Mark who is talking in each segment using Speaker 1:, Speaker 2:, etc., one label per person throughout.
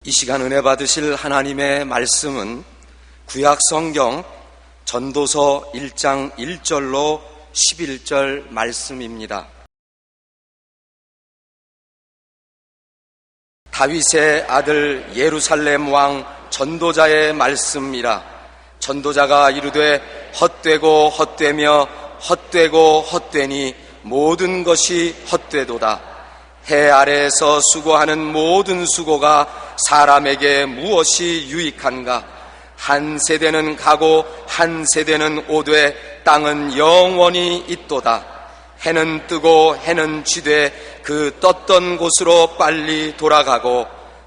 Speaker 1: 이 시간 은혜 받으실 하나님의 말씀은 구약 성경 전도서 1장 1절로 11절 말씀입니다. 다윗의 아들 예루살렘 왕 전도자의 말씀이라. 전도자가 이르되 헛되고 헛되며 헛되고 헛되니 모든 것이 헛되도다. 해 아래에서 수고하는 모든 수고가 사람에게 무엇이 유익한가? 한 세대는 가고 한 세대는 오되 땅은 영원히 있도다. 해는 뜨고 해는 지되 그 떴던 곳으로 빨리 돌아가고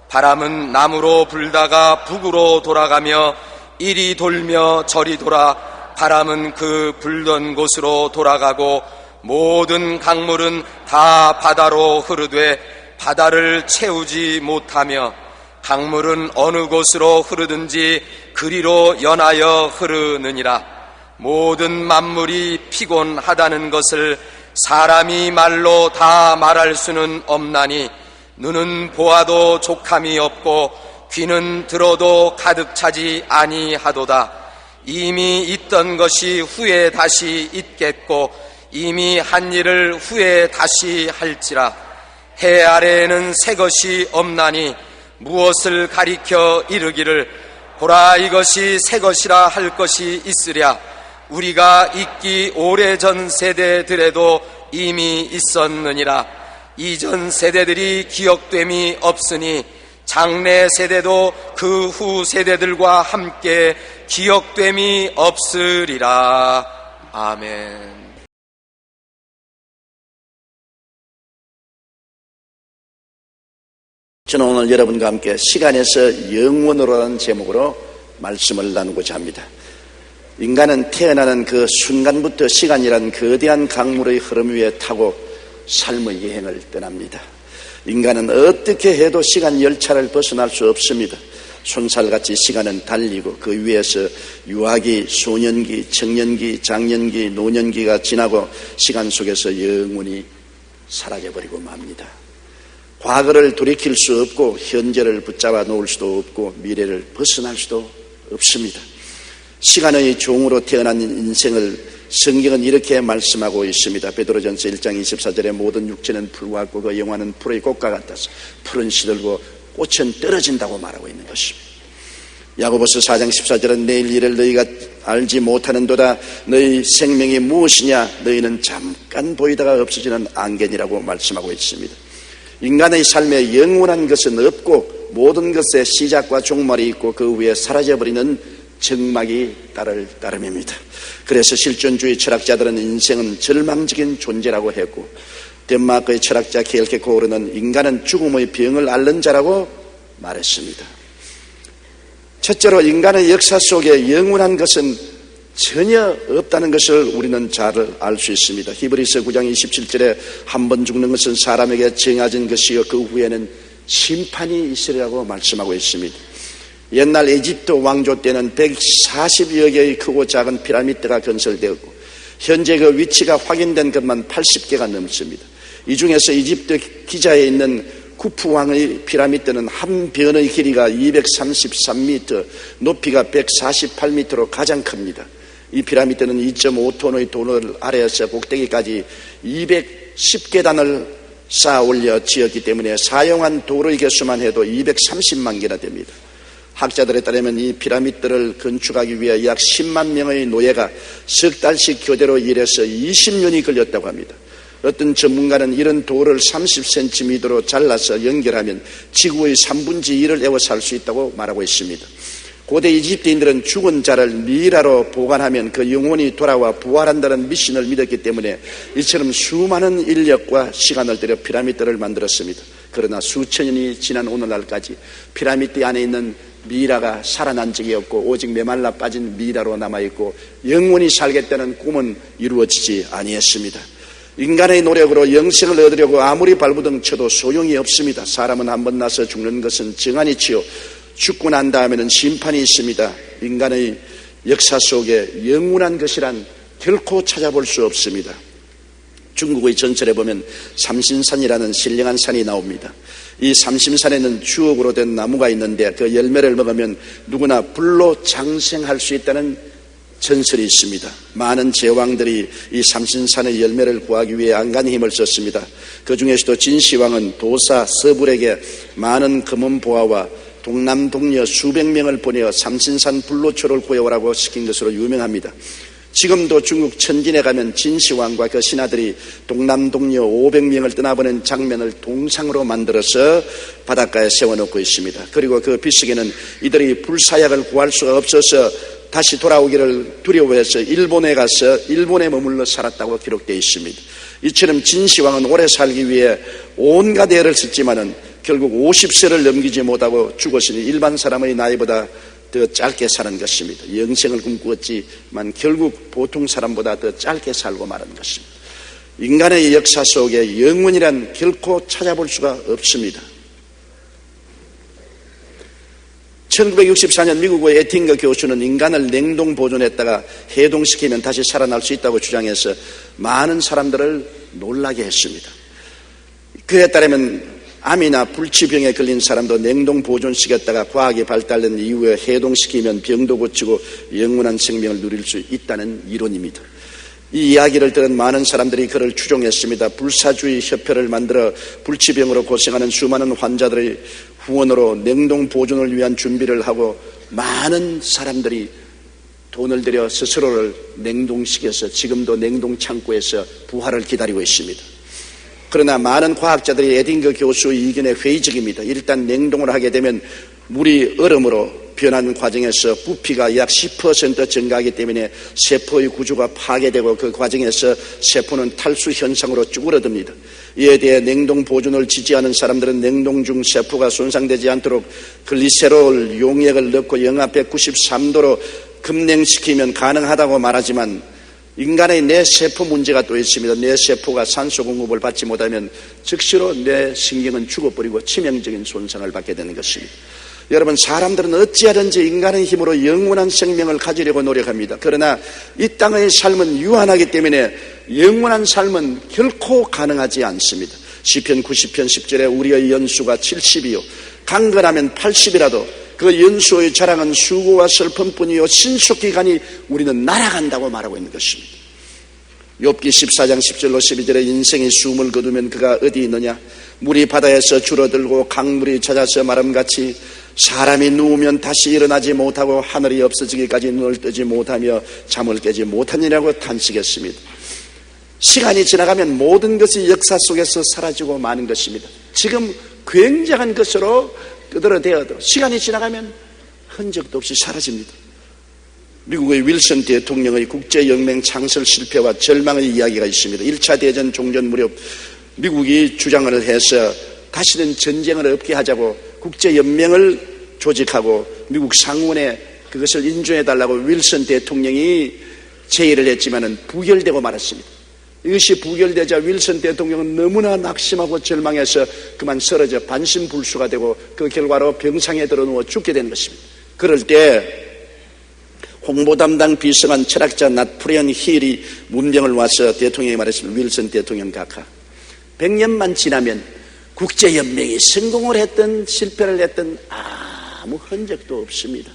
Speaker 1: 바람은 남으로 불다가 북으로 돌아가며 이리 돌며 저리 돌아 바람은 그 불던 곳으로 돌아가고 모든 강물은 다 바다로 흐르되 바다를 채우지 못하며 강물은 어느 곳으로 흐르든지 그리로 연하여 흐르느니라. 모든 만물이 피곤하다는 것을 사람이 말로 다 말할 수는 없나니 눈은 보아도 족함이 없고 귀는 들어도 가득 차지 아니하도다. 이미 있던 것이 후에 다시 있겠고 이미 한 일을 후에 다시 할지라. 해 아래에는 새 것이 없나니 무엇을 가리켜 이르기를 보라 이것이 새 것이라 할 것이 있으랴. 우리가 있기 오래전 세대들에도 이미 있었느니라. 이전 세대들이 기억됨이 없으니 장래 세대도 그 후 세대들과 함께 기억됨이 없으리라. 아멘.
Speaker 2: 저는 오늘 여러분과 함께 시간에서 영원으로라는 제목으로 말씀을 나누고자 합니다. 인간은 태어나는 그 순간부터 시간이란 거대한 강물의 흐름 위에 타고 삶의 여행을 떠납니다. 인간은 어떻게 해도 시간 열차를 벗어날 수 없습니다. 손살같이 시간은 달리고 그 위에서 유아기, 소년기, 청년기, 장년기, 노년기가 지나고 시간 속에서 영원히 사라져버리고 맙니다. 과거를 돌이킬 수 없고 현재를 붙잡아 놓을 수도 없고 미래를 벗어날 수도 없습니다. 시간의 종으로 태어난 인생을 성경은 이렇게 말씀하고 있습니다. 베드로전서 1장 24절에 모든 육체는 풀과 같고 그 영혼은 풀의 꽃과 같아서 풀은 시들고 꽃은 떨어진다고 말하고 있는 것입니다. 야고보서 4장 14절은 내일 일을 너희가 알지 못하는도다. 너희 생명이 무엇이냐? 너희는 잠깐 보이다가 없어지는 안개니라고 말씀하고 있습니다. 인간의 삶에 영원한 것은 없고 모든 것에 시작과 종말이 있고 그 후에 사라져버리는 적막이 따를 따름입니다. 그래서 실존주의 철학자들은 인생은 절망적인 존재라고 했고 덴마크의 철학자 켈케코르는 인간은 죽음의 병을 앓는 자라고 말했습니다. 첫째로 인간의 역사 속에 영원한 것은 전혀 없다는 것을 우리는 잘 알 수 있습니다. 히브리서 9장 27절에 한 번 죽는 것은 사람에게 정해진 것이요 그 후에는 심판이 있으리라고 말씀하고 있습니다. 옛날 이집트 왕조 때는 140여 개의 크고 작은 피라미드가 건설되었고 현재 그 위치가 확인된 것만 80개가 넘습니다. 이 중에서 이집트 기자에 있는 쿠프 왕의 피라미드는 한 변의 길이가 233m, 높이가 148m로 가장 큽니다. 이 피라미드는 2.5톤의 돌을 아래에서 꼭대기까지 210계단을 쌓아 올려 지었기 때문에 사용한 돌의 개수만 해도 230만 개나 됩니다. 학자들에 따르면 이 피라미드를 건축하기 위해 약 10만 명의 노예가 석 달씩 교대로 일해서 20년이 걸렸다고 합니다. 어떤 전문가는 이런 돌을 30cm로 잘라서 연결하면 지구의 3분의 1을 에워 살 수 있다고 말하고 있습니다. 고대 이집트인들은 죽은 자를 미이라로 보관하면 그 영혼이 돌아와 부활한다는 미신을 믿었기 때문에 이처럼 수많은 인력과 시간을 들여 피라미드를 만들었습니다. 그러나 수천 년이 지난 오늘날까지 피라미드 안에 있는 미이라가 살아난 적이 없고 오직 메말라 빠진 미이라로 남아있고 영원히 살겠다는 꿈은 이루어지지 아니했습니다. 인간의 노력으로 영생을 얻으려고 아무리 발부둥 쳐도 소용이 없습니다. 사람은 한 번 나서 죽는 것은 정한이치요 죽고 난 다음에는 심판이 있습니다. 인간의 역사 속에 영원한 것이란 결코 찾아볼 수 없습니다. 중국의 전설에 보면 삼신산이라는 신령한 산이 나옵니다. 이 삼신산에는 주옥으로 된 나무가 있는데 그 열매를 먹으면 누구나 불로 장생할 수 있다는 전설이 있습니다. 많은 제왕들이 이 삼신산의 열매를 구하기 위해 안간히 힘을 썼습니다. 그 중에서도 진시황은 도사 서불에게 많은 금은보화와 동남동녀 수백 명을 보내어 삼신산 불로초를 구해오라고 시킨 것으로 유명합니다. 지금도 중국 천진에 가면 진시황과 그 신하들이 동남동녀 500명을 떠나보낸 장면을 동상으로 만들어서 바닷가에 세워놓고 있습니다. 그리고 그 빗속에는 이들이 불사약을 구할 수가 없어서 다시 돌아오기를 두려워해서 일본에 가서 일본에 머물러 살았다고 기록되어 있습니다. 이처럼 진시황은 오래 살기 위해 온갖 애를 썼지만은 결국 50세를 넘기지 못하고 죽었으니 일반 사람의 나이보다 더 짧게 사는 것입니다. 영생을 꿈꾸었지만 결국 보통 사람보다 더 짧게 살고 말한 것입니다. 인간의 역사 속에 영원이란 결코 찾아볼 수가 없습니다. 1964년 미국의 에팅거 교수는 인간을 냉동 보존했다가 해동시키면 다시 살아날 수 있다고 주장해서 많은 사람들을 놀라게 했습니다. 그에 따르면 암이나 불치병에 걸린 사람도 냉동 보존시켰다가 과학이 발달된 이후에 해동시키면 병도 고치고 영원한 생명을 누릴 수 있다는 이론입니다. 이 이야기를 들은 많은 사람들이 그를 추종했습니다. 불사주의 협회를 만들어 불치병으로 고생하는 수많은 환자들의 후원으로 냉동 보존을 위한 준비를 하고 많은 사람들이 돈을 들여 스스로를 냉동시켜서 지금도 냉동 창고에서 부활을 기다리고 있습니다. 그러나 많은 과학자들이 에딩거 교수의 의견에 회의적입니다. 일단 냉동을 하게 되면 물이 얼음으로 변하는 과정에서 부피가 약 10% 증가하기 때문에 세포의 구조가 파괴되고 그 과정에서 세포는 탈수 현상으로 쭈그러듭니다. 이에 대해 냉동 보존을 지지하는 사람들은 냉동 중 세포가 손상되지 않도록 글리세롤 용액을 넣고 영하 193도로 급냉시키면 가능하다고 말하지만 인간의 뇌세포 문제가 또 있습니다. 뇌세포가 산소 공급을 받지 못하면 즉시로 뇌신경은 죽어버리고 치명적인 손상을 받게 되는 것입니다. 여러분, 사람들은 어찌하든지 인간의 힘으로 영원한 생명을 가지려고 노력합니다. 그러나 이 땅의 삶은 유한하기 때문에 영원한 삶은 결코 가능하지 않습니다. 시편 90편 10절에 우리의 연수가 70이요 강건하면 80이라도 그 연수의 자랑은 수고와 슬픔뿐이요 신속히 가니 우리는 날아간다고 말하고 있는 것입니다. 욥기 14장 10절로 12절에 인생이 숨을 거두면 그가 어디 있느냐, 물이 바다에서 줄어들고 강물이 잦아서 마름같이 사람이 누우면 다시 일어나지 못하고 하늘이 없어지기까지 눈을 뜨지 못하며 잠을 깨지 못하니라고 탄식했습니다. 시간이 지나가면 모든 것이 역사 속에서 사라지고 마는 것입니다. 지금 굉장한 것으로 끄드러대어도 시간이 지나가면 흔적도 없이 사라집니다. 미국의 윌슨 대통령의 국제연맹 창설 실패와 절망의 이야기가 있습니다. 1차 대전 종전 무렵 미국이 주장을 해서 다시는 전쟁을 없게 하자고 국제연맹을 조직하고 미국 상원에 그것을 인준해달라고 윌슨 대통령이 제의를 했지만은 부결되고 말았습니다. 이것이 부결되자 윌슨 대통령은 너무나 낙심하고 절망해서 그만 쓰러져 반신불수가 되고 그 결과로 병상에 들어누워 죽게 된 것입니다. 그럴 때 홍보 담당 비서관 철학자 나폴레온 힐이 문병을 와서 대통령이 말했습니다. 윌슨 대통령 각하, 100년만 지나면 국제연맹이 성공을 했든 실패를 했든 아무 흔적도 없습니다.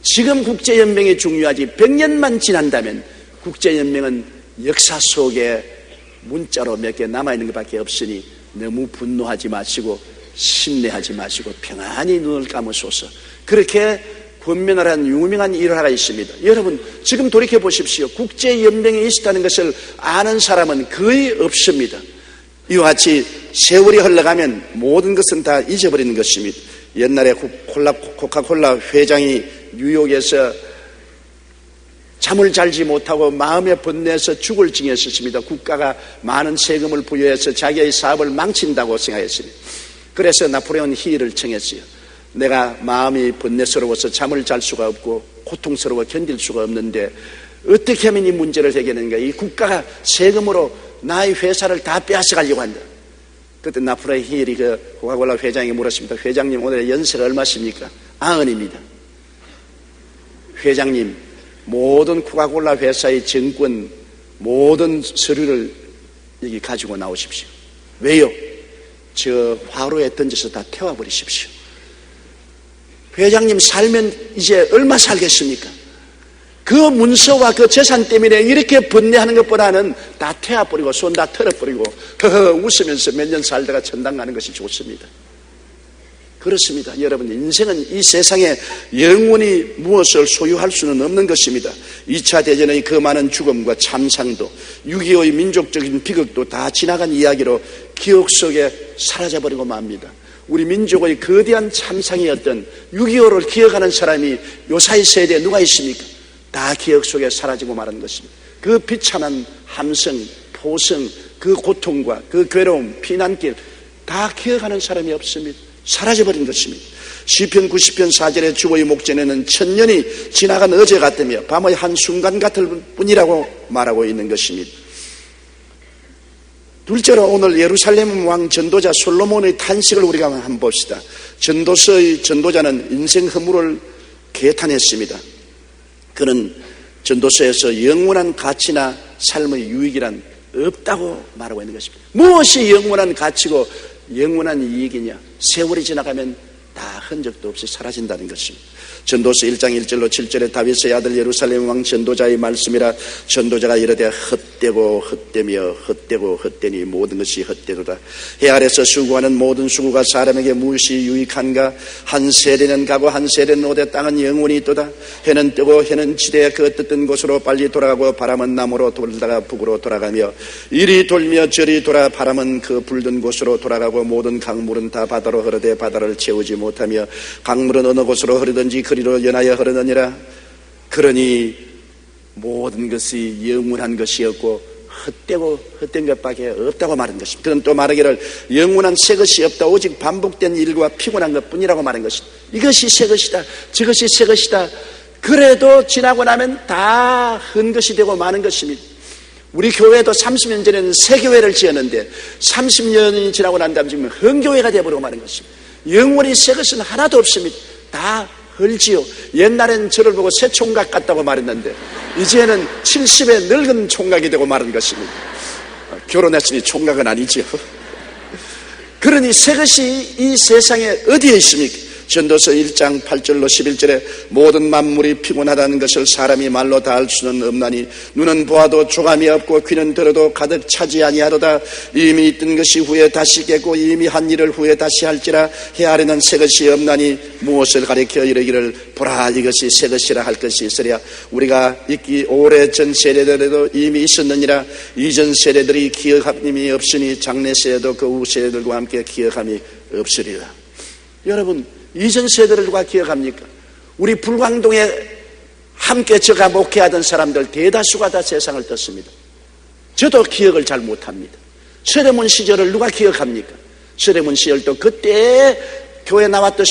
Speaker 2: 지금 국제연맹이 중요하지 100년만 지난다면 국제연맹은 역사 속에 문자로 몇 개 남아있는 것밖에 없으니 너무 분노하지 마시고 심내하지 마시고 평안히 눈을 감으소서. 그렇게 권면을 한 유명한 일화가 있습니다. 여러분, 지금 돌이켜 보십시오. 국제연맹이 있었다는 것을 아는 사람은 거의 없습니다. 이와 같이 세월이 흘러가면 모든 것은 다 잊어버리는 것입니다. 옛날에 코카콜라 회장이 뉴욕에서 잠을 잘지 못하고 마음에 번뇌해서 죽을 징했었습니다. 국가가 많은 세금을 부여해서 자기의 사업을 망친다고 생각했습니다. 그래서 나폴레온 힐을 청했어요. 내가 마음이 번뇌스러워서 잠을 잘 수가 없고 고통스러워 견딜 수가 없는데 어떻게 하면 이 문제를 해결하는가? 이 국가가 세금으로 나의 회사를 다 빼앗아가려고 한다. 그때 나폴레온 힐이 그 코카콜라 회장에게 물었습니다. 회장님, 오늘 연세가 얼마십니까? 90입니다. 회장님, 모든 코카콜라 회사의 정권, 모든 서류를 여기 가지고 나오십시오. 왜요? 저 화로에 던져서 다 태워버리십시오. 회장님 살면 이제 얼마 살겠습니까? 그 문서와 그 재산 때문에 이렇게 번뇌하는 것보다는 다 태워버리고 손 다 털어버리고 허허 웃으면서 몇 년 살다가 천당 가는 것이 좋습니다. 그렇습니다. 여러분, 인생은 이 세상에 영원히 무엇을 소유할 수는 없는 것입니다. 2차 대전의 그 많은 죽음과 참상도 6.25의 민족적인 비극도 다 지나간 이야기로 기억 속에 사라져버리고 맙니다. 우리 민족의 거대한 참상이었던 6.25를 기억하는 사람이 요사이 세대에 누가 있습니까? 다 기억 속에 사라지고 마는 것입니다. 그 비참한 함성, 포성, 그 고통과 그 괴로움, 피난길 다 기억하는 사람이 없습니다. 사라져버린 것입니다. 시편 90편 4절의 주의 목전에는 천년이 지나간 어제 같으며 밤의 한순간 같을 뿐이라고 말하고 있는 것입니다. 둘째로 오늘 예루살렘 왕 전도자 솔로몬의 탄식을 우리가 한번 봅시다. 전도서의 전도자는 인생 허물을 개탄했습니다. 그는 전도서에서 영원한 가치나 삶의 유익이란 없다고 말하고 있는 것입니다. 무엇이 영원한 가치고 영원한 이익이냐? 세월이 지나가면 다 흔적도 없이 사라진다는 것입니다. 전도서 1장 1절로 7절에 다윗의 아들 예루살렘 왕 전도자의 말씀이라. 전도자가 이르되 헛되고 헛되며 헛되고 헛되니 모든 것이 헛되도다. 해 아래서 수고하는 모든 수고가 사람에게 무엇이 유익한가? 한 세대는 가고 한 세대는 오되 땅은 영원히 있도다. 해는 뜨고 해는 지대 그 뜨던 곳으로 빨리 돌아가고 바람은 남으로 돌다가 북으로 돌아가며 이리 돌며 저리 돌아 바람은 그 불던 곳으로 돌아가고 모든 강물은 다 바다로 흐르되 바다를 채우지 못하며 강물은 어느 곳으로 흐르든지 그리로 연하여 흐르느니라. 그러니 모든 것이 영원한 것이었고 헛되고 헛된 것밖에 없다고 말한 것입니다. 그는 또 말하기를 영원한 새 것이 없다. 오직 반복된 일과 피곤한 것뿐이라고 말한 것입니다. 이것이 새 것이다. 저것이 새 것이다. 그래도 지나고 나면 다 헛것이 되고 마는 것입니다. 우리 교회도 30년 전에는 새 교회를 지었는데 30년이 지나고 난 다음에 지금 헛교회가 되어버리고 마는 것입니다. 영원히 새 것은 하나도 없습니다. 다 헐지요. 옛날엔 저를 보고 새 총각 같다고 말했는데 이제는 70의 늙은 총각이 되고 말은 것입니다. 결혼했으니 총각은 아니죠. 그러니 새 것이 이 세상에 어디에 있습니까? 전도서 1장 8절로 11절에 모든 만물이 피곤하다는 것을 사람이 말로 다 할 수는 없나니 눈은 보아도 조감이 없고 귀는 들어도 가득 차지 아니하도다. 이미 있던 것이 후에 다시 깼고 이미 한 일을 후에 다시 할지라. 해 아래는 새 것이 없나니 무엇을 가리켜 이르기를 보라 이것이 새 것이라 할 것이 있으랴. 우리가 있기 오래전 세대들에도 이미 있었느니라. 이전 세대들이 기억함이 없으니 장래 세대도 그 후 세대들과 함께 기억함이 없으리라. 여러분, 이전 세대를 기억합니까? 우리 불광동에 함께 저가 목회하던 사람들 대다수가 다 세상을 떴습니다. 저도 기억을 잘 못합니다. 서대문 시절을 누가 기억합니까? 서대문 시절도 그때 교회 나왔던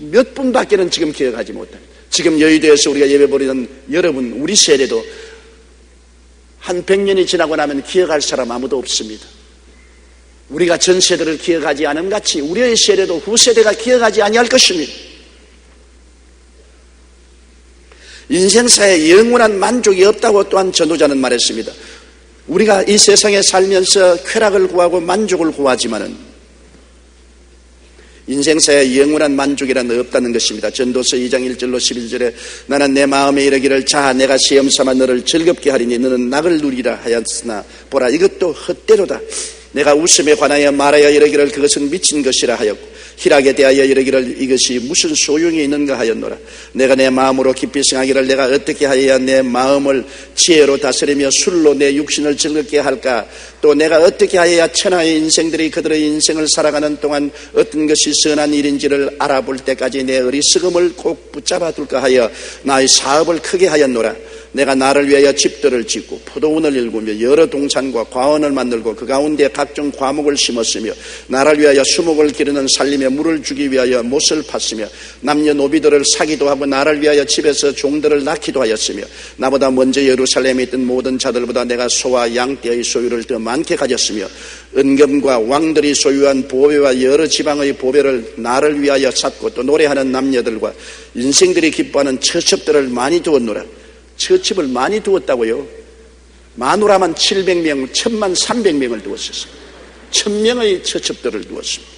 Speaker 2: 몇 분밖에는 지금 기억하지 못합니다. 지금 여의도에서 우리가 예배 드리는 여러분, 우리 세대도 한 100년이 지나고 나면 기억할 사람 아무도 없습니다. 우리가 전 세대를 기억하지 않은 같이 우리의 세대도 후세대가 기억하지 아니할 것입니다. 인생사에 영원한 만족이 없다고 또한 전도자는 말했습니다. 우리가 이 세상에 살면서 쾌락을 구하고 만족을 구하지만은 인생사에 영원한 만족이란 없다는 것입니다. 전도서 2장 1절로 11절에 나는 내 마음에 이르기를 자 내가 시험 삼아 너를 즐겁게 하리니 너는 낙을 누리라 하였으나 보라 이것도 헛되도다. 내가 웃음에 관하여 말하여 이르기를 그것은 미친 것이라 하였고 희락에 대하여 이르기를 이것이 무슨 소용이 있는가 하였노라. 내가 내 마음으로 깊이 생각하기를 내가 어떻게 하여야 내 마음을 지혜로 다스리며 술로 내 육신을 즐겁게 할까. 또 내가 어떻게 하여야 천하의 인생들이 그들의 인생을 살아가는 동안 어떤 것이 선한 일인지를 알아볼 때까지 내 어리석음을 꼭 붙잡아 둘까 하여 나의 사업을 크게 하였노라. 내가 나를 위하여 집들을 짓고 포도원을 일구며 여러 동산과 과원을 만들고 그 가운데 각종 과목을 심었으며 나를 위하여 수목을 기르는 살림에 물을 주기 위하여 못을 팠으며 남녀노비들을 사기도 하고 나를 위하여 집에서 종들을 낳기도 하였으며 나보다 먼저 예루살렘에 있던 모든 자들보다 내가 소와 양떼의 소유를 더 많게 가졌으며 은금과 왕들이 소유한 보배와 여러 지방의 보배를 나를 위하여 샀고 또 노래하는 남녀들과 인생들이 기뻐하는 처첩들을 많이 두었노라. 처첩을 많이 두었다고요? 마누라만 700명, 1000만 300명을 두었습니다. 1000명의 처첩들을 두었습니다.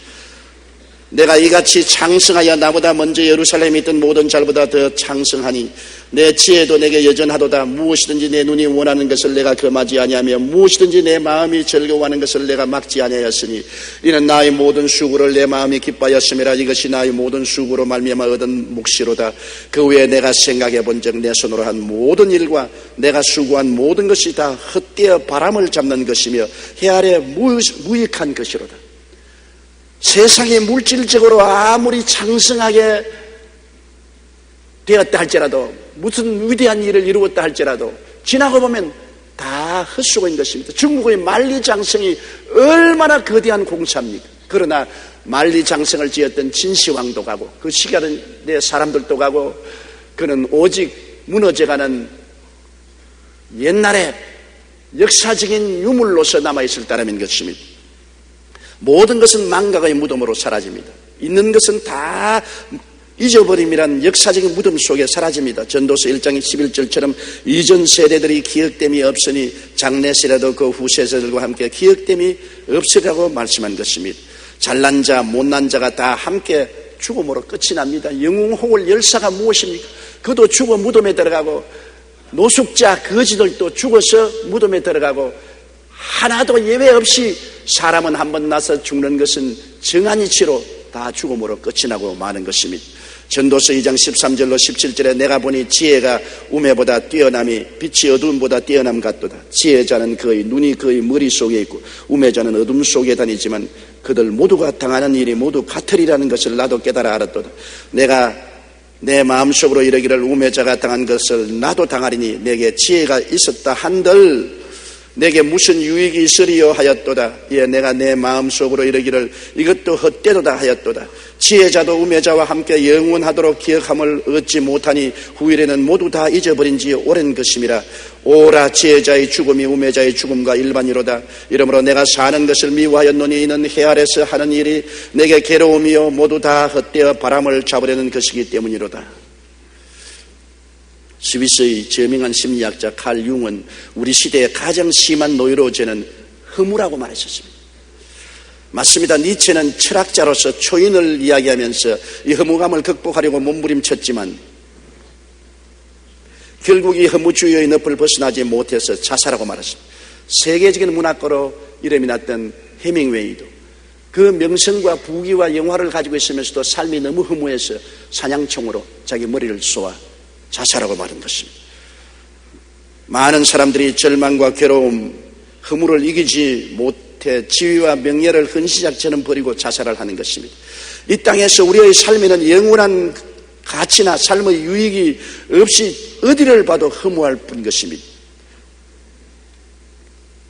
Speaker 2: 내가 이같이 창성하여 나보다 먼저 예루살렘에 있던 모든 자보다 더 창성하니 내 지혜도 내게 여전하도다. 무엇이든지 내 눈이 원하는 것을 내가 금하지 아니하며 무엇이든지 내 마음이 즐거워하는 것을 내가 막지 아니하였으니 이는 나의 모든 수고를 내 마음이 기뻐하였음이라. 이것이 나의 모든 수고로 말미암아 얻은 묵시로다. 그 외에 내가 생각해 본즉 내 손으로 한 모든 일과 내가 수고한 모든 것이 다 헛되어 바람을 잡는 것이며 해 아래 무익한 것이로다. 세상이 물질적으로 아무리 창성하게 되었다 할지라도 무슨 위대한 일을 이루었다 할지라도 지나고 보면 다 헛수고인 것입니다. 중국의 만리장성이 얼마나 거대한 공사입니까? 그러나 만리장성을 지었던 진시황도 가고 그 시간의 사람들도 가고 그는 오직 무너져가는 옛날에 역사적인 유물로서 남아있을 따름인 것입니다. 모든 것은 망각의 무덤으로 사라집니다. 있는 것은 다 잊어버림이란 역사적인 무덤 속에 사라집니다. 전도서 1장 11절처럼 이전 세대들이 기억됨이 없으니 장래 세대도 그 후 세대들과 함께 기억됨이 없으라고 말씀한 것입니다. 잘난 자 못난 자가 다 함께 죽음으로 끝이 납니다. 영웅홍을 열사가 무엇입니까? 그도 죽어 무덤에 들어가고 노숙자 거지들도 죽어서 무덤에 들어가고 하나도 예외 없이 사람은 한번 나서 죽는 것은 정한이치로 다 죽음으로 끝이 나고 마는 것입니다. 전도서 2장 13절로 17절에 내가 보니 지혜가 우매보다 뛰어남이 빛이 어두움보다 뛰어남 같도다. 지혜자는 그의 눈이 그의 머릿속에 있고 우매자는 어둠 속에 다니지만 그들 모두가 당하는 일이 모두 같으리라는 것을 나도 깨달아 알았도다. 내가 내 마음속으로 이르기를 우매자가 당한 것을 나도 당하리니 내게 지혜가 있었다 한들 내게 무슨 유익이 있으리요 하였도다. 예, 내가 내 마음속으로 이르기를 이것도 헛되도다 하였도다. 지혜자도 우매자와 함께 영원하도록 기억함을 얻지 못하니 후일에는 모두 다 잊어버린 지 오랜 것임이라. 오라 지혜자의 죽음이 우매자의 죽음과 일반이로다. 이러므로 내가 사는 것을 미워하였노니 이는 해 아래서 하는 일이 내게 괴로움이요 모두 다 헛되어 바람을 잡으려는 것이기 때문이로다. 스위스의 저명한 심리학자 칼 융은 우리 시대의 가장 심한 노예로 죄는 허무라고 말했었습니다. 맞습니다. 니체는 철학자로서 초인을 이야기하면서 이 허무감을 극복하려고 몸부림쳤지만 결국 이 허무주의의 늪을 벗어나지 못해서 자살하고 말았습니다. 세계적인 문학가로 이름이 났던 해밍웨이도 그 명성과 부귀와 영화를 가지고 있으면서도 삶이 너무 허무해서 사냥총으로 자기 머리를 쏘아 자살하고 마는 것입니다. 많은 사람들이 절망과 괴로움, 허무를 이기지 못해 지위와 명예를 헌시작처럼 버리고 자살을 하는 것입니다. 이 땅에서 우리의 삶에는 영원한 가치나 삶의 유익이 없이 어디를 봐도 허무할 뿐인 것입니다.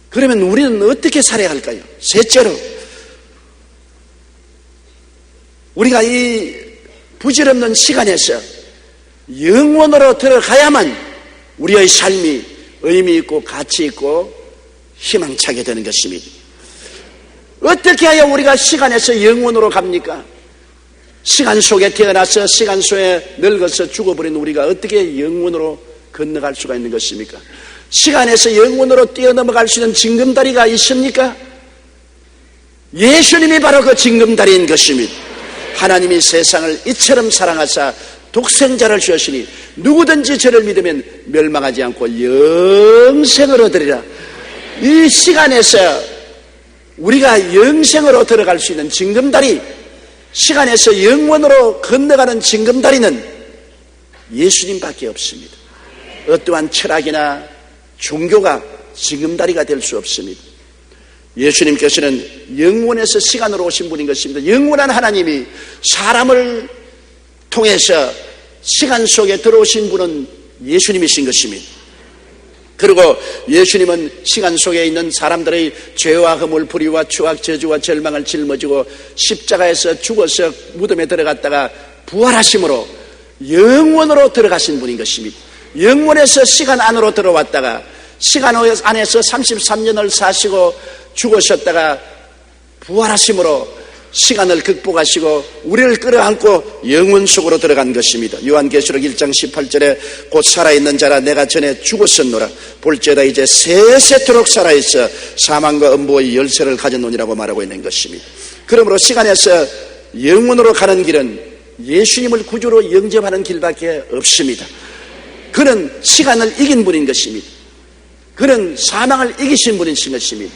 Speaker 2: 그러면 우리는 어떻게 살아야 할까요? 셋째로 우리가 이 부질없는 시간에서 영원으로 들어가야만 우리의 삶이 의미 있고 가치 있고 희망차게 되는 것입니다. 어떻게 해야 우리가 시간에서 영원으로 갑니까? 시간 속에 태어나서 시간 속에 늙어서 죽어버린 우리가 어떻게 영원으로 건너갈 수가 있는 것입니까? 시간에서 영원으로 뛰어넘어갈 수 있는 징검다리가 있습니까? 예수님이 바로 그 징검다리인 것입니다. 하나님이 세상을 이처럼 사랑하사 독생자를 주셨으니 누구든지 저를 믿으면 멸망하지 않고 영생을 얻으리라. 이 시간에서 우리가 영생으로 들어갈 수 있는 징검다리, 시간에서 영원으로 건너가는 징검다리는 예수님밖에 없습니다. 어떠한 철학이나 종교가 징검다리가 될 수 없습니다. 예수님께서는 영원에서 시간으로 오신 분인 것입니다. 영원한 하나님이 사람을 통해서 시간 속에 들어오신 분은 예수님이신 것입니다. 그리고 예수님은 시간 속에 있는 사람들의 죄와 허물, 불의와 추악, 저주와 절망을 짊어지고 십자가에서 죽어서 무덤에 들어갔다가 부활하심으로 영원으로 들어가신 분인 것입니다. 영원에서 시간 안으로 들어왔다가 시간 안에서 33년을 사시고 죽으셨다가 부활하심으로 시간을 극복하시고 우리를 끌어안고 영원 속으로 들어간 것입니다. 요한계시록 1장 18절에 곧 살아있는 자라 내가 전에 죽었었노라 볼지어다 이제 세세토록 살아있어 사망과 음부의 열쇠를 가졌노니라고 말하고 있는 것입니다. 그러므로 시간에서 영원으로 가는 길은 예수님을 구주로 영접하는 길밖에 없습니다. 그는 시간을 이긴 분인 것입니다. 그는 사망을 이기신 분인 것입니다.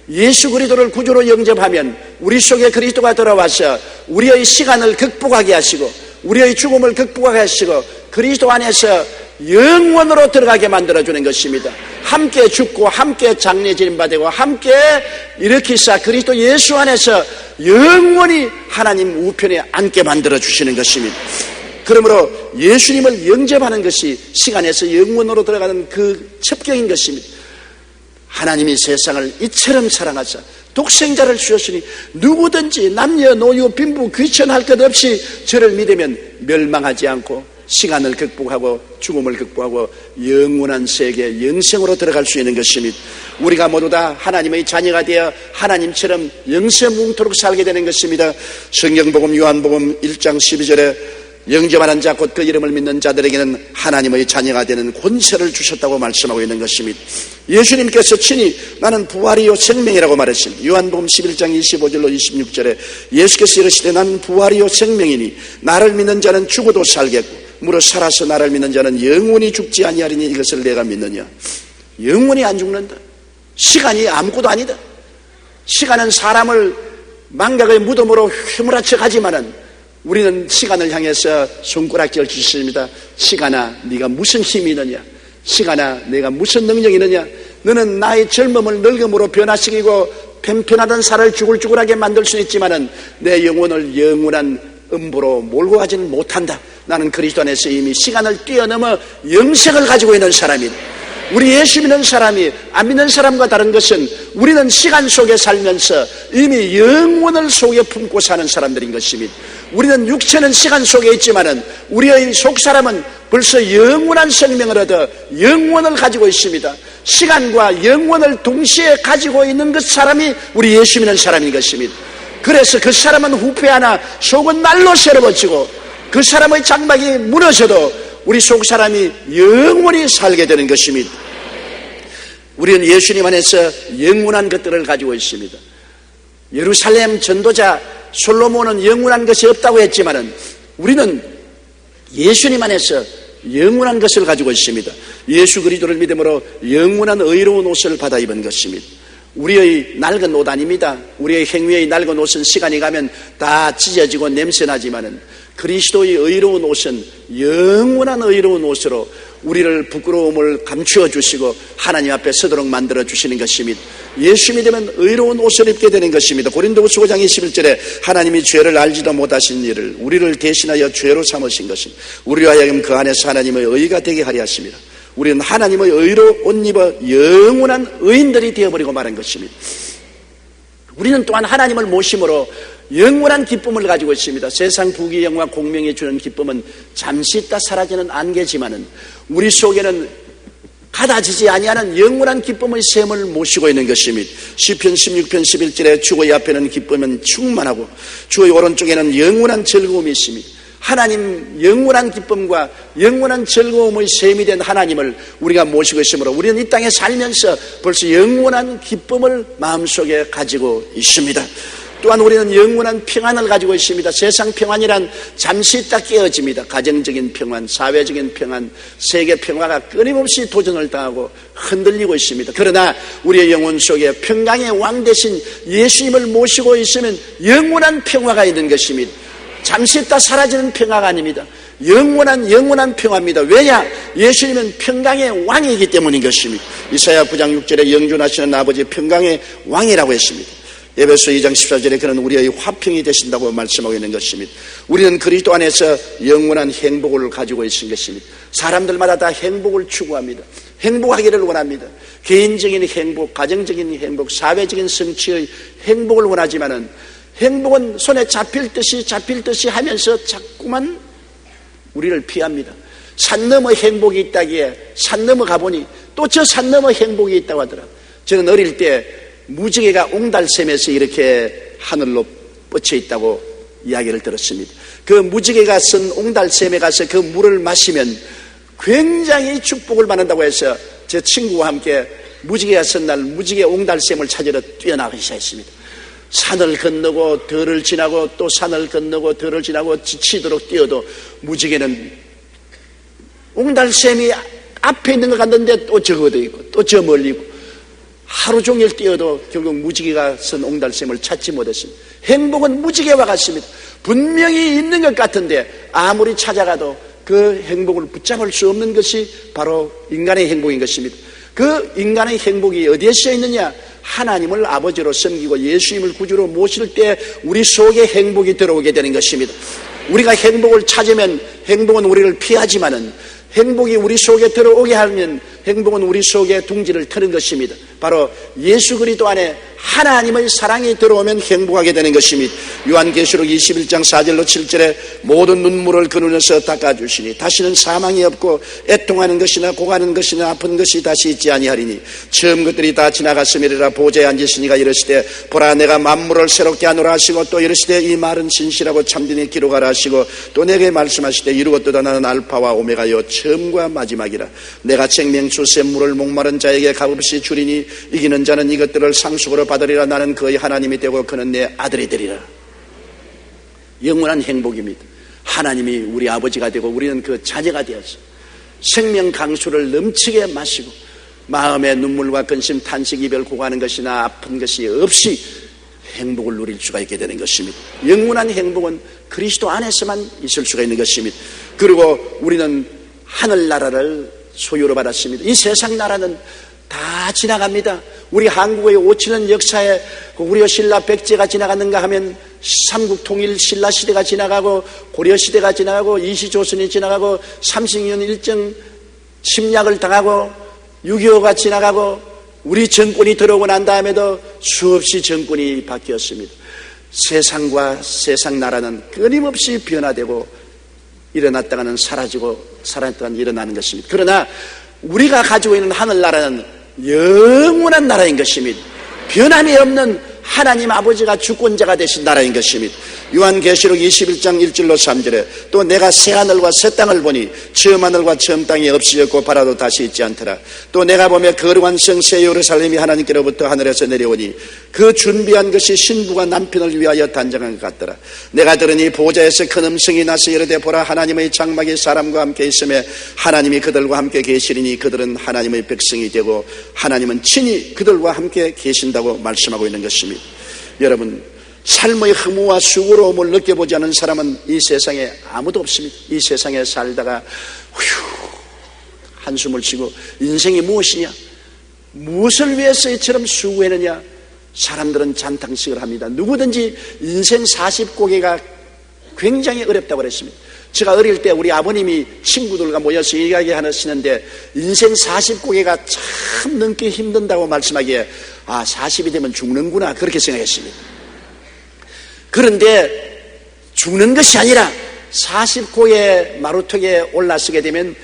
Speaker 2: 예수 그리스도를 구주로 영접하면 우리 속에 그리스도가 들어와서 우리의 시간을 극복하게 하시고 우리의 죽음을 극복하게 하시고 그리스도 안에서 영원으로 들어가게 만들어주는 것입니다. 함께 죽고 함께 장례지림 받고 함께 일으키사 그리스도 예수 안에서 영원히 하나님 우편에 앉게 만들어주시는 것입니다. 그러므로 예수님을 영접하는 것이 시간에서 영원으로 들어가는 그 첩경인 것입니다. 하나님이 세상을 이처럼 사랑하사 독생자를 주셨으니 누구든지 남녀 노유 빈부 귀천할 것 없이 저를 믿으면 멸망하지 않고 시간을 극복하고 죽음을 극복하고 영원한 세계 영생으로 들어갈 수 있는 것입니다. 우리가 모두 다 하나님의 자녀가 되어 하나님처럼 영생뭉토록 살게 되는 것입니다. 성경복음 요한복음 1장 12절에 영접하는 자 곧 그 이름을 믿는 자들에게는 하나님의 자녀가 되는 권세를 주셨다고 말씀하고 있는 것입니다. 예수님께서 친히 나는 부활이요 생명이라고 말했습니다. 요한복음 11장 25절로 26절에 예수께서 이르시되 나는 부활이요 생명이니 나를 믿는 자는 죽어도 살겠고 무릇 살아서 나를 믿는 자는 영원히 죽지 아니하리니 이것을 내가 믿느냐. 영원히 안 죽는다. 시간이 아무것도 아니다. 시간은 사람을 망각의 무덤으로 휘몰아쳐 가지만은 우리는 시간을 향해서 손가락질 주십니다. 시간아 네가 무슨 힘이 있느냐. 시간아 내가 무슨 능력이 있느냐. 너는 나의 젊음을 늙음으로 변화시키고 편편하던 살을 쭈글쭈글하게 만들 수 있지만은 내 영혼을 영원한 음부로 몰고 가지는 못한다. 나는 그리스도 안에서 이미 시간을 뛰어넘어 영생을 가지고 있는 사람이다. 우리 예수 믿는 사람이 안 믿는 사람과 다른 것은 우리는 시간 속에 살면서 이미 영원을 속에 품고 사는 사람들인 것입니다. 우리는 육체는 시간 속에 있지만은 우리의 속사람은 벌써 영원한 생명을 얻어 영원을 가지고 있습니다. 시간과 영원을 동시에 가지고 있는 그 사람이 우리 예수 믿는 사람인 것입니다. 그래서 그 사람은 후패 하나 속은 날로 새로워지고 그 사람의 장막이 무너져도 우리 속사람이 영원히 살게 되는 것입니다. 우리는 예수님 안에서 영원한 것들을 가지고 있습니다. 예루살렘 전도자 솔로몬은 영원한 것이 없다고 했지만은 우리는 예수님 안에서 영원한 것을 가지고 있습니다. 예수 그리스도를 믿음으로 영원한 의로운 옷을 받아 입은 것입니다. 우리의 낡은 옷 아닙니다. 우리의 행위의 낡은 옷은 시간이 가면 다 찢어지고 냄새나지만은 그리스도의 의로운 옷은 영원한 의로운 옷으로 우리를 부끄러움을 감추어 주시고 하나님 앞에 서도록 만들어 주시는 것입니다. 예수 믿으면 의로운 옷을 입게 되는 것입니다. 고린도후서 5장 21절에 하나님이 죄를 알지도 못하신 일을 우리를 대신하여 죄로 삼으신 것입니다. 우리로 하여금 그 안에서 하나님의 의가 되게 하려 하십니다. 우리는 하나님의 의로 옷 입어 영원한 의인들이 되어버리고 말한 것입니다. 우리는 또한 하나님을 모심으로 영원한 기쁨을 가지고 있습니다. 세상 부귀영화 공명이 주는 기쁨은 잠시 있다 사라지는 안개지만은 우리 속에는 가다지지 아니하는 영원한 기쁨의 샘을 모시고 있는 것입니다. 시편 16편 11절에 주의 앞에는 기쁨은 충만하고 주의 오른쪽에는 영원한 즐거움이 있습니다. 하나님 영원한 기쁨과 영원한 즐거움의 샘이 된 하나님을 우리가 모시고 있으므로 우리는 이 땅에 살면서 벌써 영원한 기쁨을 마음속에 가지고 있습니다. 또한 우리는 영원한 평안을 가지고 있습니다. 세상 평안이란 잠시 있다 깨어집니다. 가정적인 평안, 사회적인 평안, 세계 평화가 끊임없이 도전을 당하고 흔들리고 있습니다. 그러나 우리의 영혼 속에 평강의 왕 대신 예수님을 모시고 있으면 영원한 평화가 있는 것입니다. 잠시 있다 사라지는 평화가 아닙니다. 영원한 평화입니다. 왜냐? 예수님은 평강의 왕이기 때문인 것입니다. 이사야 9장 6절에 영존하시는 아버지 평강의 왕이라고 했습니다. 에베소 2장 14절에 그는 우리의 화평이 되신다고 말씀하고 있는 것입니다. 우리는 그리스도 안에서 영원한 행복을 가지고 있는 것입니다. 사람들마다 다 행복을 추구합니다. 행복하기를 원합니다. 개인적인 행복, 가정적인 행복, 사회적인 성취의 행복을 원하지만은 행복은 손에 잡힐 듯이 하면서 자꾸만 우리를 피합니다. 산 너머 행복이 있다기에 산 넘어 가보니 또 저 산 너머 행복이 있다고 하더라고요. 저는 어릴 때 무지개가 옹달샘에서 이렇게 하늘로 뻗쳐 있다고 이야기를 들었습니다. 그 무지개가 쓴 옹달샘에 가서 그 물을 마시면 굉장히 축복을 받는다고 해서 제 친구와 함께 무지개가 쓴 날 무지개 옹달샘을 찾으러 뛰어나가기 시작했습니다. 산을 건너고 들을 지나고 또 산을 건너고 들을 지나고 지치도록 뛰어도 무지개는 옹달샘이 앞에 있는 것 같는데 또 저거도 있고 또 저 멀리 있고 하루 종일 뛰어도 결국 무지개가 쓴 옹달샘을 찾지 못했습니다. 행복은 무지개와 같습니다. 분명히 있는 것 같은데 아무리 찾아가도 그 행복을 붙잡을 수 없는 것이 바로 인간의 행복인 것입니다. 그 인간의 행복이 어디에 쓰여 있느냐? 하나님을 아버지로 섬기고 예수님을 구주로 모실 때 우리 속에 행복이 들어오게 되는 것입니다. 우리가 행복을 찾으면 행복은 우리를 피하지만은 행복이 우리 속에 들어오게 하면 행복은 우리 속에 둥지를 트는 것입니다. 바로 예수 그리스도 안에 하나님의 사랑이 들어오면 행복하게 되는 것입니다. 요한계시록 21장 4절로 7절에 모든 눈물을 그 눈에서 닦아주시니 다시는 사망이 없고 애통하는 것이나 고가는 것이나 아픈 것이 다시 있지 아니하리니 처음 것들이 다 지나갔음이라. 보좌에 앉으시니가 이르시되 보라 내가 만물을 새롭게 하노라 하시고 또 이르시되 이 말은 진실하고 참되니 기록하라 하시고 또 내게 말씀하시되 이루었도다 나는 알파와 오메가요 처음과 마지막이라. 내가 생명수 샘물을 목마른 자에게 값없이 주리니 이기는 자는 이것들을 상속으로 받으리라. 나는 그의 하나님이 되고 그는 내 아들이 되리라. 영원한 행복입니다. 하나님이 우리 아버지가 되고 우리는 그 자녀가 되어서 생명 강수를 넘치게 마시고 마음의 눈물과 근심 탄식 이별 고하는 것이나 아픈 것이 없이 행복을 누릴 수가 있게 되는 것입니다. 영원한 행복은 그리스도 안에서만 있을 수가 있는 것입니다. 그리고 우리는 하늘나라를 소유로 받았습니다. 이 세상 나라는 다 지나갑니다. 우리 한국의 5,000년 역사에 우리의 신라 백제가 지나갔는가 하면 삼국 통일 신라 시대가 지나가고 고려 시대가 지나가고 이시조선이 지나가고 30년 일정 침략을 당하고 6.25가 지나가고 우리 정권이 들어오고 난 다음에도 수없이 정권이 바뀌었습니다. 세상과 세상 나라는 끊임없이 변화되고 일어났다가는 사라지고 살아났다가는 일어나는 것입니다. 그러나 우리가 가지고 있는 하늘나라는 영원한 나라인 것입니다. 변함이 없는 하나님 아버지가 주권자가 되신 나라인 것입니다. 요한계시록 21장 1절로 3절에 또 내가 새하늘과 새 땅을 보니 처음 하늘과 처음 땅이 없어졌고 바라도 다시 있지 않더라. 또 내가 보며 거룩한 성 새 예루살렘이 하나님께로부터 하늘에서 내려오니 그 준비한 것이 신부가 남편을 위하여 단장한 것 같더라. 내가 들으니 보좌에서 큰 음성이 나서 이르되 보라 하나님의 장막이 사람과 함께 있으며 하나님이 그들과 함께 계시리니 그들은 하나님의 백성이 되고 하나님은 친히 그들과 함께 계신다고 말씀하고 있는 것입니다. 여러분, 삶의 허무와 수고로움을 느껴보지 않은 사람은 이 세상에 아무도 없습니다. 이 세상에 살다가 한숨을 쉬고 인생이 무엇이냐, 무엇을 위해서 이처럼 수고했느냐, 사람들은 잔탕식을 합니다. 누구든지 인생 40고개가 굉장히 어렵다고 그랬습니다. 제가 어릴 때 우리 아버님이 친구들과 모여서 이야기하시는데 인생 40고개가 참 넘기 힘든다고 말씀하기에 40이 되면 죽는구나 그렇게 생각했습니다. 그런데 죽는 것이 아니라 40고개 마루턱에 올라서게 되면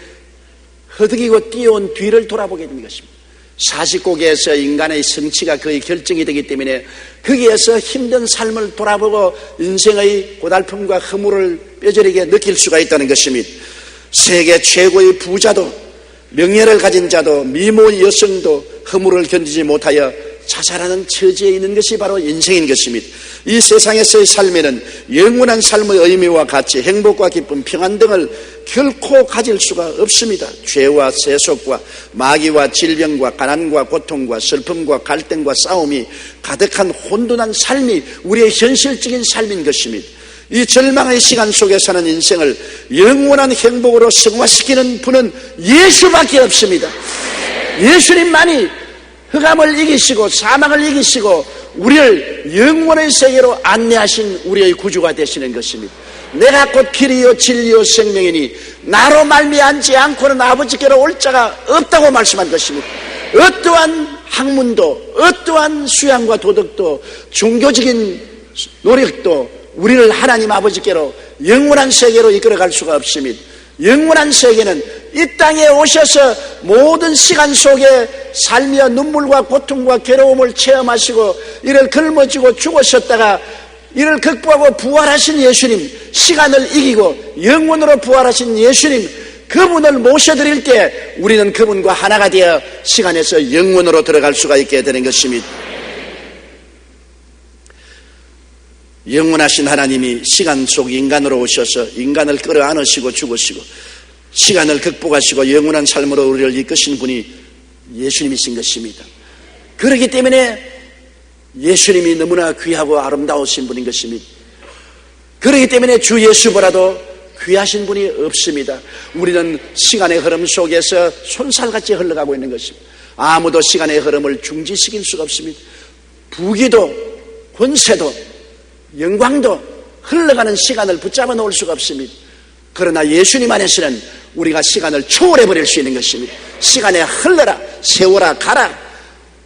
Speaker 2: 허덕이고 뛰어온 뒤를 돌아보게 되는 것입니다. 40고개에서 인간의 성취가 거의 결정이 되기 때문에 거기에서 힘든 삶을 돌아보고 인생의 고달픔과 허물을 뼈저리게 느낄 수가 있다는 것입니다. 세계 최고의 부자도 명예를 가진 자도 미모 여성도 허물을 견디지 못하여 자살하는 처지에 있는 것이 바로 인생인 것입니다. 이 세상에서의 삶에는 영원한 삶의 의미와 가치, 행복과 기쁨, 평안 등을 결코 가질 수가 없습니다. 죄와 세속과 마귀와 질병과 가난과 고통과 슬픔과 갈등과 싸움이 가득한 혼돈한 삶이 우리의 현실적인 삶인 것입니다. 이 절망의 시간 속에 사는 인생을 영원한 행복으로 승화시키는 분은 예수밖에 없습니다. 예수님만이 흑암을 이기시고 사망을 이기시고 우리를 영원의 세계로 안내하신 우리의 구주가 되시는 것입니다. 내가 곧 길이요 진리요 생명이니 나로 말미암지 않고는 아버지께로 올 자가 없다고 말씀한 것입니다. 어떠한 학문도 어떠한 수양과 도덕도 종교적인 노력도 우리를 하나님 아버지께로 영원한 세계로 이끌어갈 수가 없습니다. 영원한 세계는 이 땅에 오셔서 모든 시간 속에 살며 눈물과 고통과 괴로움을 체험하시고 이를 짊어지고 죽으셨다가 이를 극복하고 부활하신 예수님, 시간을 이기고 영원으로 부활하신 예수님, 그분을 모셔드릴 때 우리는 그분과 하나가 되어 시간에서 영원으로 들어갈 수가 있게 되는 것입니다. 영원하신 하나님이 시간 속 인간으로 오셔서 인간을 끌어안으시고 죽으시고 시간을 극복하시고 영원한 삶으로 우리를 이끄신 분이 예수님이신 것입니다. 그렇기 때문에 예수님이 너무나 귀하고 아름다우신 분인 것입니다. 그렇기 때문에 주 예수보다도 귀하신 분이 없습니다. 우리는 시간의 흐름 속에서 손살같이 흘러가고 있는 것입니다. 아무도 시간의 흐름을 중지시킬 수가 없습니다. 부귀도 권세도 영광도 흘러가는 시간을 붙잡아 놓을 수가 없습니다. 그러나 예수님 안에서는 우리가 시간을 초월해 버릴 수 있는 것입니다. 시간에 흘러라, 세월아 가라.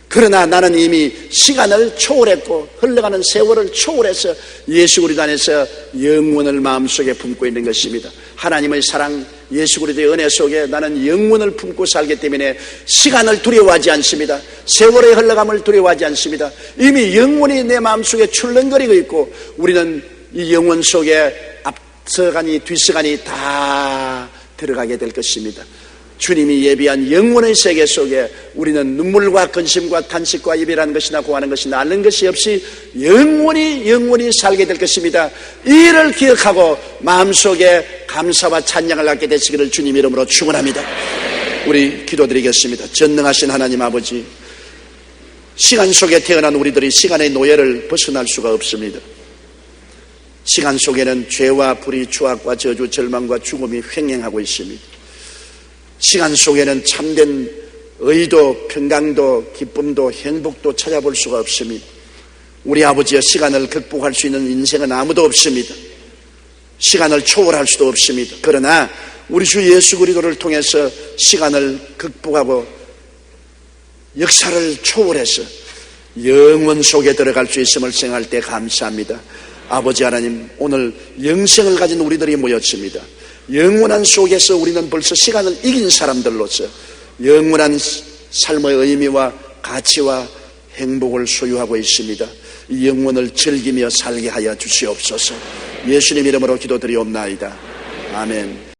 Speaker 2: 그러나 나는 이미 시간을 초월했고 흘러가는 세월을 초월해서 예수 그리스도 안에서 영원을 마음속에 품고 있는 것입니다. 하나님의 사랑, 예수 그리스도의 은혜 속에 나는 영원을 품고 살기 때문에 시간을 두려워하지 않습니다. 세월의 흘러감을 두려워하지 않습니다. 이미 영원이 내 마음속에 출렁거리고 있고 우리는 이 영원 속에 앞서가니 뒤서가니 다 들어가게 될 것입니다. 주님이 예비한 영원의 세계 속에 우리는 눈물과 근심과 탄식과 이별하는 것이나 고하는 것이나 앓는 것이 없이 영원히 살게 될 것입니다. 이를 기억하고 마음속에 감사와 찬양을 갖게 되시기를 주님 이름으로 축원합니다. 우리 기도드리겠습니다. 전능하신 하나님 아버지, 시간 속에 태어난 우리들이 시간의 노예를 벗어날 수가 없습니다. 시간 속에는 죄와 불의, 추악과 저주, 절망과 죽음이 횡행하고 있습니다. 시간 속에는 참된 의도, 평강도, 기쁨도, 행복도 찾아볼 수가 없습니다. 우리 아버지의 시간을 극복할 수 있는 인생은 아무도 없습니다. 시간을 초월할 수도 없습니다. 그러나 우리 주 예수 그리스도를 통해서 시간을 극복하고 역사를 초월해서 영원 속에 들어갈 수 있음을 생각할 때 감사합니다. 아버지 하나님, 오늘 영생을 가진 우리들이 모였습니다. 영원한 속에서 우리는 벌써 시간을 이긴 사람들로서 영원한 삶의 의미와 가치와 행복을 소유하고 있습니다. 이 영원을 즐기며 살게 하여 주시옵소서. 예수님 이름으로 기도드리옵나이다. 아멘.